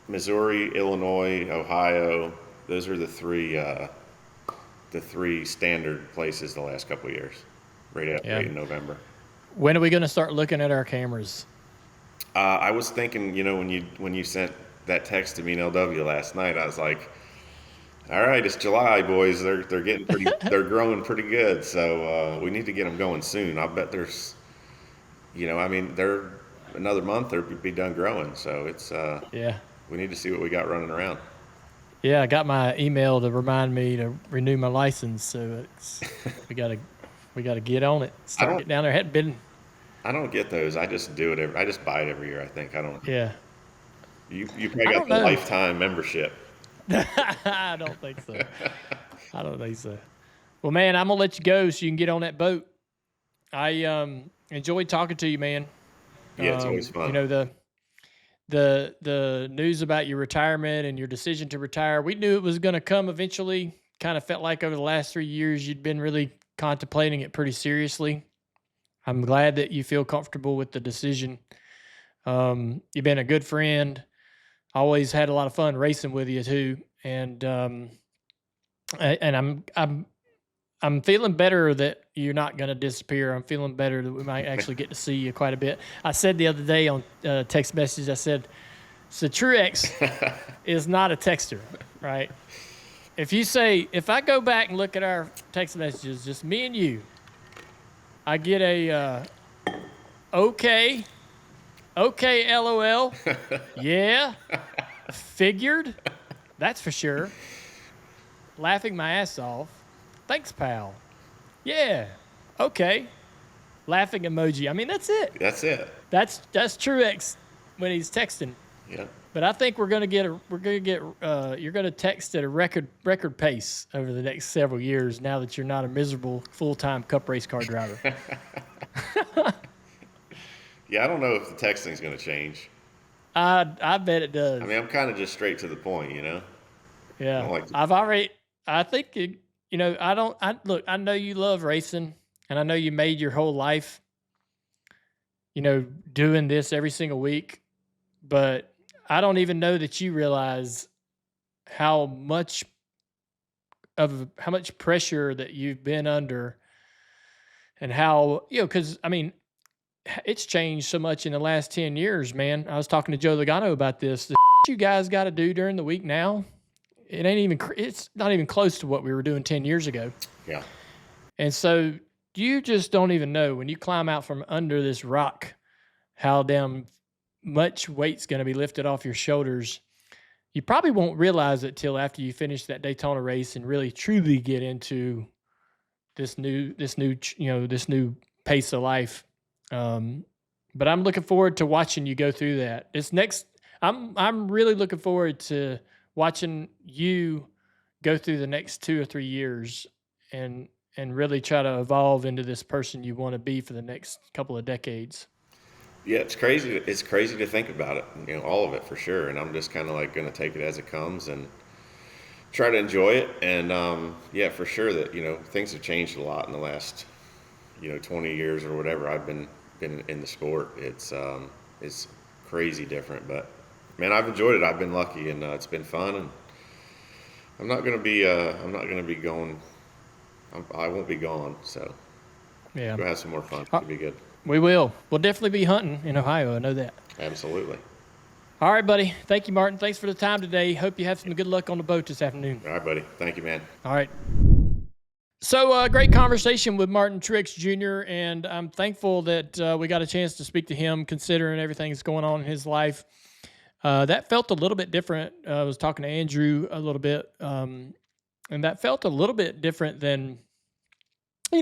B: Missouri, Illinois, Ohio. Those are the three standard places the last couple of years, right in November.
A: When are we going to start looking at our cameras?
B: I was thinking, when you sent that text to me in LW last night, I was like, all right, it's July, boys. They're getting they're growing pretty good. So we need to get them going soon. I bet there's, they're another month, they'll be done growing. So it's we need to see what we got running around.
A: Yeah, I got my email to remind me to renew my license, so we gotta get on it. Start getting down there.
B: I don't get those. I just do it. I just buy it every year. I think I don't.
A: Yeah.
B: You probably got the lifetime membership.
A: I don't think so. Well, man, I'm gonna let you go so you can get on that boat. I enjoyed talking to you, man.
B: Yeah, it's always fun.
A: The news about your retirement and your decision to retire, we knew it was going to come eventually. Kind of felt like over the last 3 years you'd been really contemplating it pretty seriously. I'm glad that you feel comfortable with the decision. You've been a good friend. Always had a lot of fun racing with you too, and I'm feeling better that you're not going to disappear. I'm feeling better that we might actually get to see you quite a bit. I said the other day on text message, I said, so Truex is not a texter, right? If I go back and look at our text messages, just me and you, I get a okay, LOL, yeah, figured, that's for sure, laughing my ass off. Thanks, pal. Yeah. Okay. Laughing emoji. I mean, that's it.
B: That's it.
A: That's Truex when he's texting.
B: Yeah.
A: But I think you're gonna text at a record pace over the next several years. Now that you're not a miserable full-time Cup race car driver.
B: Yeah, I don't know if the texting's gonna change.
A: I bet it does.
B: I mean, I'm kind of just straight to the point,
A: Yeah. I think it. I know you love racing, and I know you made your whole life, doing this every single week, but I don't even know that you realize how much pressure that you've been under and how, because, I mean, it's changed so much in the last 10 years, man. I was talking to Joe Logano about this. The you guys got to do during the week now, it's not even close to what we were doing 10 years ago.
B: Yeah.
A: And so you just don't even know when you climb out from under this rock, how damn much weight's going to be lifted off your shoulders. You probably won't realize it till after you finish that Daytona race and really truly get into this new pace of life. But I'm looking forward to watching you go through that. I'm really looking forward to watching you go through the next 2 or 3 years and really try to evolve into this person you want to be for the next couple of decades.
B: Yeah, it's crazy. It's crazy to think about it, all of it for sure. And I'm just kind of like going to take it as it comes and try to enjoy it. And yeah, for sure that things have changed a lot in the last 20 years or whatever I've been in the sport. It's crazy different, but man, I've enjoyed it. I've been lucky, and it's been fun. And I'm not gonna be going. I won't be gone. So
A: Yeah,
B: go have some more fun. It'll be good.
A: We will. We'll definitely be hunting in Ohio. I know that.
B: Absolutely.
A: All right, buddy. Thank you, Martin. Thanks for the time today. Hope you have some good luck on the boat this afternoon.
B: All right, buddy. Thank you, man.
A: All right. So, great conversation with Martin Truex Jr., and I'm thankful that we got a chance to speak to him, considering everything that's going on in his life. That felt a little bit different. I was talking to Andrew a little bit, and that felt a little bit different than,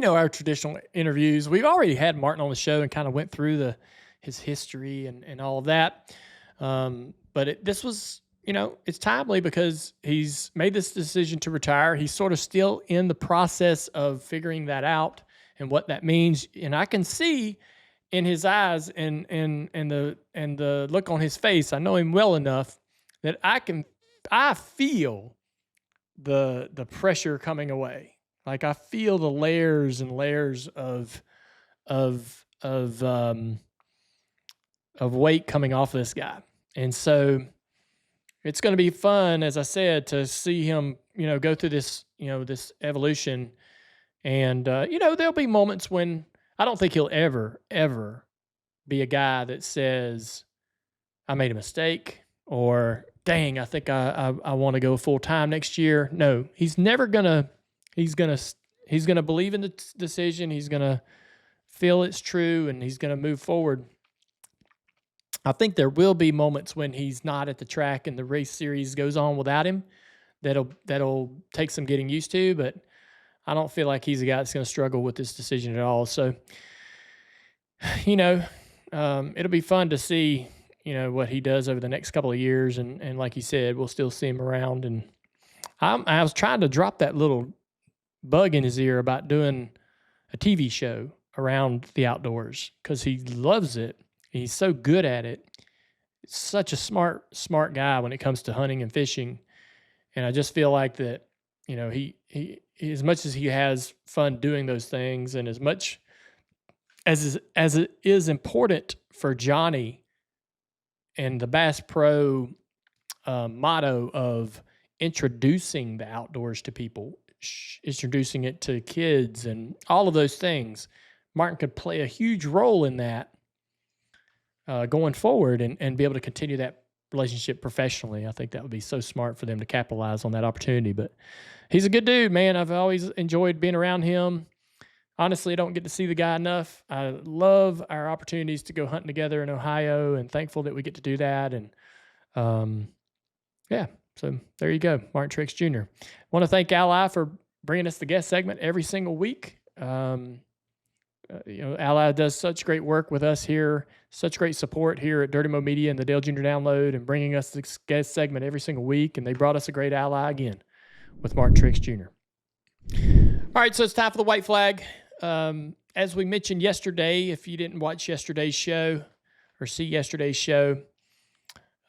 A: our traditional interviews. We've already had Martin on the show and kind of went through his history and all of that. But this was, it's timely because he's made this decision to retire. He's sort of still in the process of figuring that out and what that means. And I can see in his eyes and the look on his face, I know him well enough that I feel the pressure coming away. Like I feel the layers and layers of weight coming off of this guy. And so it's going to be fun, as I said, to see him, go through this, this evolution. And, there'll be moments when I don't think he'll ever be a guy that says, I made a mistake, or dang, I think I want to go full time next year. No, he's never gonna. He's gonna believe in the decision. He's gonna feel it's true, and he's gonna move forward. I think there will be moments when he's not at the track and the race series goes on without him. That'll take some getting used to, but I don't feel like he's a guy that's going to struggle with this decision at all. So, it'll be fun to see, what he does over the next couple of years. And like you said, we'll still see him around. And I was trying to drop that little bug in his ear about doing a TV show around the outdoors because he loves it. He's so good at it. He's such a smart guy when it comes to hunting and fishing. And I just feel like that, he as much as he has fun doing those things, and as much as it is important for Johnny and the Bass Pro motto of introducing the outdoors to people, introducing it to kids and all of those things, Martin could play a huge role in that going forward and be able to continue that relationship professionally. I think that would be so smart for them to capitalize on that opportunity. But he's a good dude, man. I've always enjoyed being around him. Honestly, I don't get to see the guy enough. I love our opportunities to go hunting together in Ohio, and thankful that we get to do that. And yeah, so there you go, Martin Truex Jr. I want to thank Ally for bringing us the guest segment every single week. Ally does such great work with us here, such great support here at Dirty Mo Media and the Dale Jr. Download, and bringing us this guest segment every single week. And they brought us a great ally again with Martin Truex Jr. All right, so it's time for the white flag. As we mentioned yesterday, if you didn't watch yesterday's show or see yesterday's show,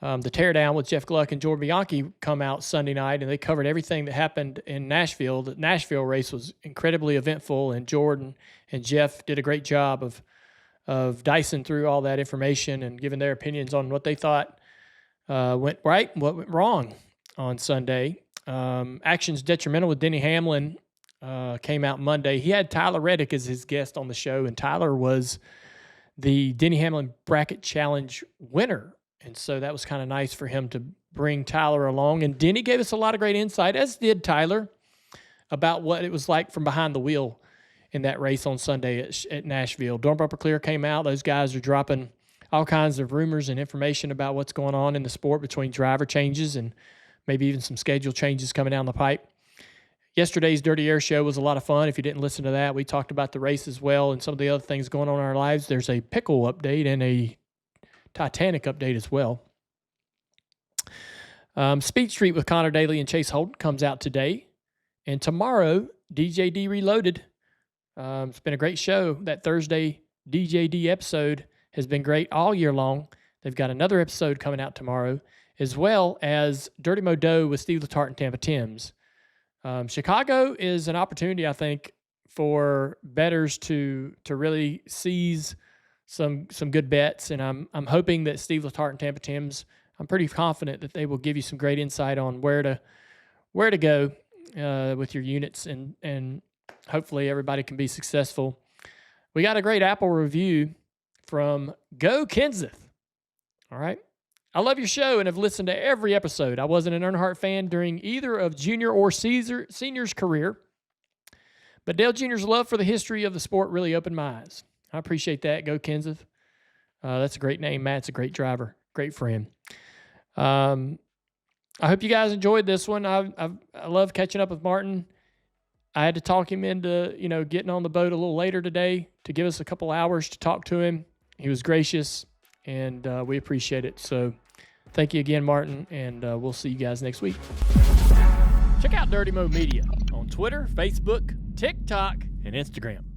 A: the Teardown with Jeff Gluck and Jordan Bianchi come out Sunday night, and they covered everything that happened in Nashville. The Nashville race was incredibly eventful, and Jordan and Jeff did a great job of dicing through all that information and giving their opinions on what they thought went right and what went wrong on Sunday. Actions Detrimental with Denny Hamlin came out Monday. He had Tyler Reddick as his guest on the show, and Tyler was the Denny Hamlin Bracket Challenge winner. And so that was kind of nice for him to bring Tyler along. And Denny gave us a lot of great insight, as did Tyler, about what it was like from behind the wheel in that race on Sunday at Nashville. Dorn Bumper Clear came out. Those guys are dropping all kinds of rumors and information about what's going on in the sport between driver changes and maybe even some schedule changes coming down the pipe. Yesterday's Dirty Air Show was a lot of fun. If you didn't listen to that, we talked about the race as well and some of the other things going on in our lives. There's a pickle update and a Titanic update as well. Speed Street with Connor Daly and Chase Holden comes out today. And tomorrow, DJD Reloaded. It's been a great show. That Thursday DJD episode has been great all year long. They've got another episode coming out tomorrow, as well as Dirty Modo with Steve Letarte and Tampa Timms. Chicago is an opportunity, I think, for bettors to really seize some good bets, and I'm hoping that Steve Letarte and Tampa Timms, I'm pretty confident that they will give you some great insight on where to go with your units, and hopefully everybody can be successful. We got a great Apple review from Go Kenseth. All right. I love your show and have listened to every episode. I wasn't an Earnhardt fan during either of Junior or Senior's career, but Dale Jr.'s love for the history of the sport really opened my eyes. I appreciate that, Go Kenseth. That's a great name. Matt's a great driver, great friend. I hope you guys enjoyed this one. I love catching up with Martin. I had to talk him into, getting on the boat a little later today to give us a couple hours to talk to him. He was gracious, and we appreciate it. So thank you again, Martin, and we'll see you guys next week. Check out Dirty Mo Media on Twitter, Facebook, TikTok, and Instagram.